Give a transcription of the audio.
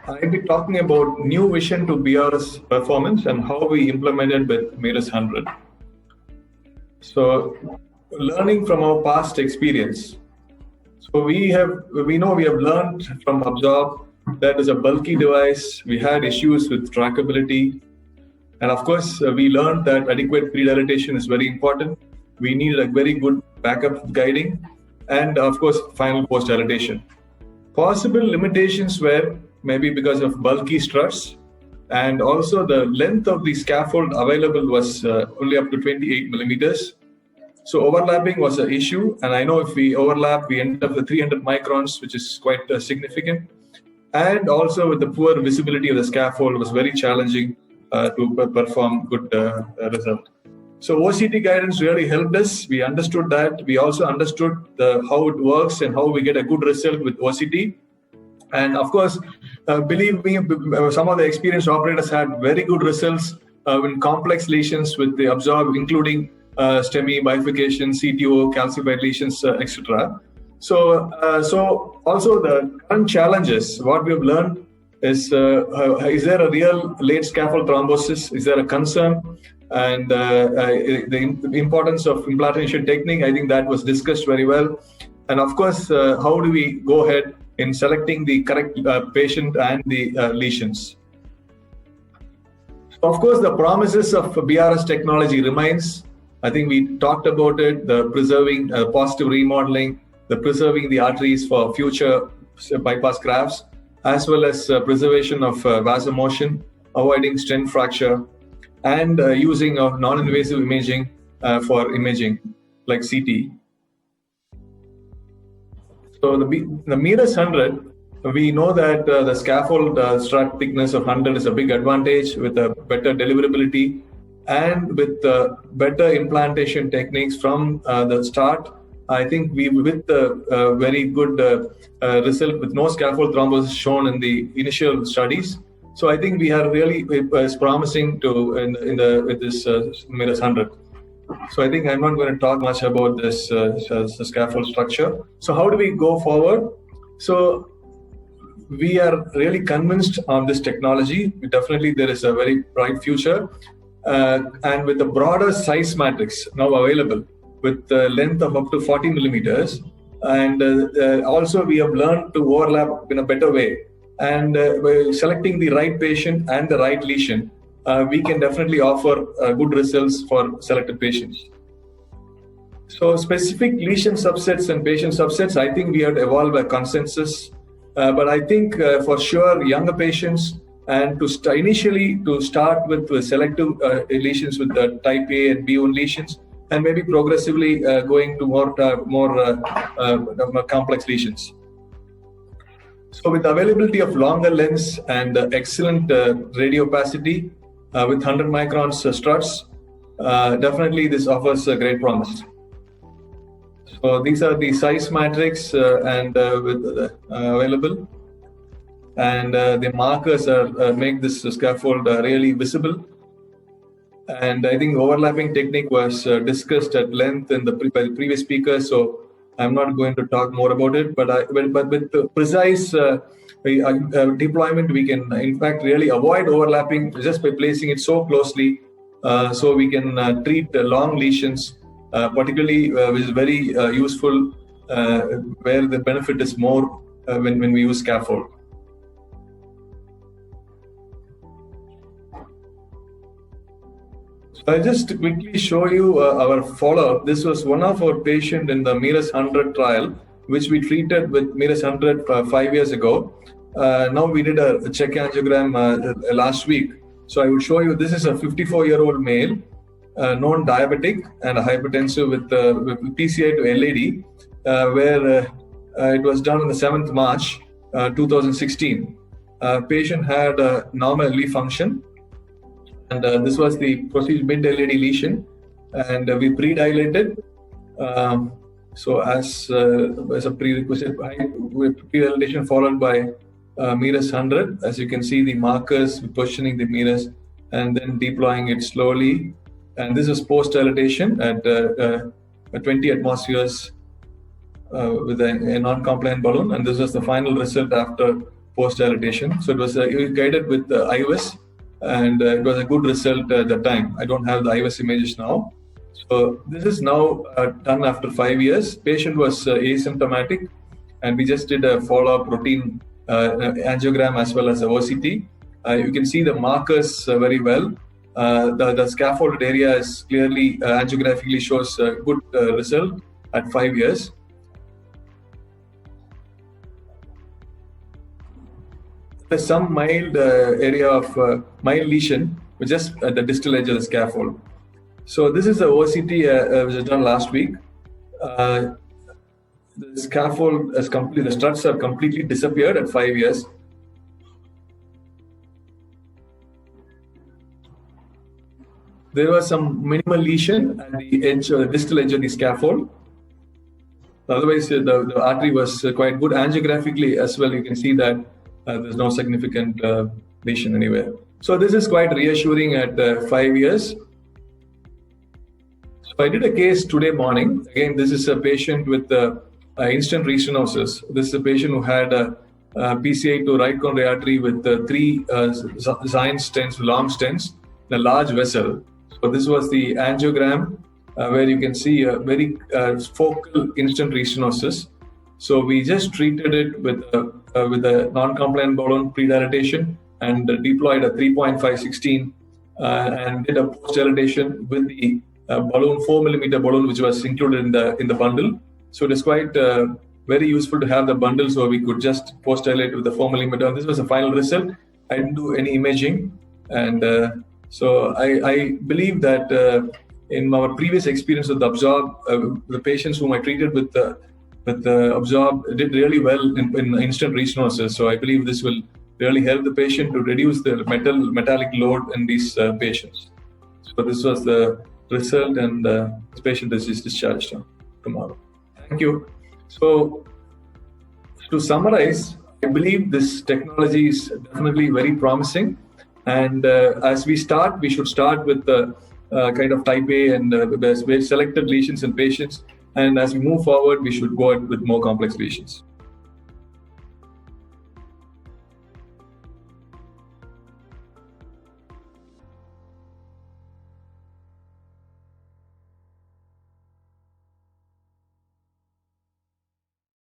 I'll be talking about new vision to BRS performance and how we implemented with MIRAS 100. So, learning from our past experience. So we have learned from Absorb that is a bulky device. We had issues with trackability, and of course, we learned that adequate pre-dilatation is very important. We needed a very good backup guiding, and of course, final post-dilatation. Possible limitations were maybe because of bulky struts, and also the length of the scaffold available was only up to 28 millimeters. So overlapping was an issue, and I know if we overlap, we end up with 300 microns, which is quite significant. And also with the poor visibility of the scaffold was very challenging to perform good result. So OCT guidance really helped us. We understood that. We also understood how it works and how we get a good result with OCT. And of course, believe me, some of the experienced operators had very good results in complex lesions with the Absorb, including STEMI, bifurcation, CTO, calcified lesions, etc. So also the current challenges, what we have learned is there a real late scaffold thrombosis? Is there a concern? And the importance of implantation technique, I think that was discussed very well. And of course, how do we go ahead in selecting the correct patient and the lesions? So of course, the promises of BRS technology remains. I think we talked about it, the preserving positive remodeling, the preserving the arteries for future bypass grafts, as well as preservation of vasomotion, avoiding stent fracture, and using of non-invasive imaging for imaging like CT. So the MIRAS 100, we know that the scaffold strut thickness of 100 is a big advantage with a better deliverability and with better implantation techniques from the start. I think we, with the very good result with no scaffold thrombosis shown in the initial studies. So I think we are really promising to with this MIRAS 100. So I think I'm not going to talk much about this scaffold structure. So how do we go forward? So we are really convinced on this technology. Definitely there is a very bright future. And with the broader size matrix now available, with the length of up to 40 millimeters, and also we have learned to overlap in a better way. And by selecting the right patient and the right lesion, we can definitely offer good results for selected patients. So specific lesion subsets and patient subsets, I think we have evolved a consensus. But I think for sure younger patients, and to initially to start with selective lesions with the type A and B1 lesions, and maybe progressively going to more complex lesions. So with availability of longer lens and excellent radio opacity with 100 microns struts, definitely this offers a great promise. So these are the size matrix and with available. And the markers make this scaffold really visible. And I think overlapping technique was discussed at length in by the previous speaker, so I'm not going to talk more about it. But with the precise deployment, we can in fact really avoid overlapping just by placing it so closely, so we can treat long lesions, particularly which is very useful where the benefit is more when we use scaffold. I'll just quickly show you our follow-up. This was one of our patients in the MIRAS 100 trial, which we treated with MIRAS 100 5 years ago. Now we did a check angiogram last week. So I will show you, this is a 54-year-old male, known diabetic and hypertensive with PCI to LAD, where it was done on the 7th March 2016. Patient had a normal LV function. And this was the procedure mid-LAD lesion, and we pre-dilated. So as a prerequisite, pre-dilatation followed by MIRAS 100. As you can see, the markers positioning the MIRAS and then deploying it slowly. And this is post-dilatation at 20 atmospheres with a non-compliant balloon. And this was the final result after post-dilatation. So it was guided with IVUS, and it was a good result at the time. I don't have the IVUS images now. So this is now done after 5 years. Patient was asymptomatic, and we just did a follow-up routine angiogram as well as a OCT. You can see the markers very well. The scaffolded area is clearly angiographically shows a good result at 5 years. There's some mild area of mild lesion, just at the distal edge of the scaffold. So this is the OCT which was done last week. The scaffold is complete. The struts have completely disappeared at 5 years. There was some minimal lesion at the edge, the distal edge of the scaffold. Otherwise, the artery was quite good. Angiographically as well, you can see that there's no significant lesion anywhere. So this is quite reassuring at 5 years. So I did a case today morning. Again, this is a patient with instant restenosis. This is a patient who had a PCI to right coronary artery with 3 Zion stents, long stents, in a large vessel. So this was the angiogram where you can see a very focal instant restenosis. So we just treated it with a non-compliant balloon pre-dilatation and deployed a 3.516 and did a post-dilatation with the balloon, 4 millimeter balloon, which was included in the bundle. So it is quite very useful to have the bundle, so we could just post-dilate with the 4 millimeter. This was the final result. I didn't do any imaging, and so I believe that in our previous experience with the Absorb, the patients whom I treated with the Absorb did really well in instant restenosis. So I believe this will really help the patient to reduce the metallic load in these patients. So this was the result, and this patient is discharged tomorrow. Thank you. So to summarize, I believe this technology is definitely very promising. And as we start, we should start with the kind of type A and selected lesions in patients. And as we move forward, we should go with more complex lesions.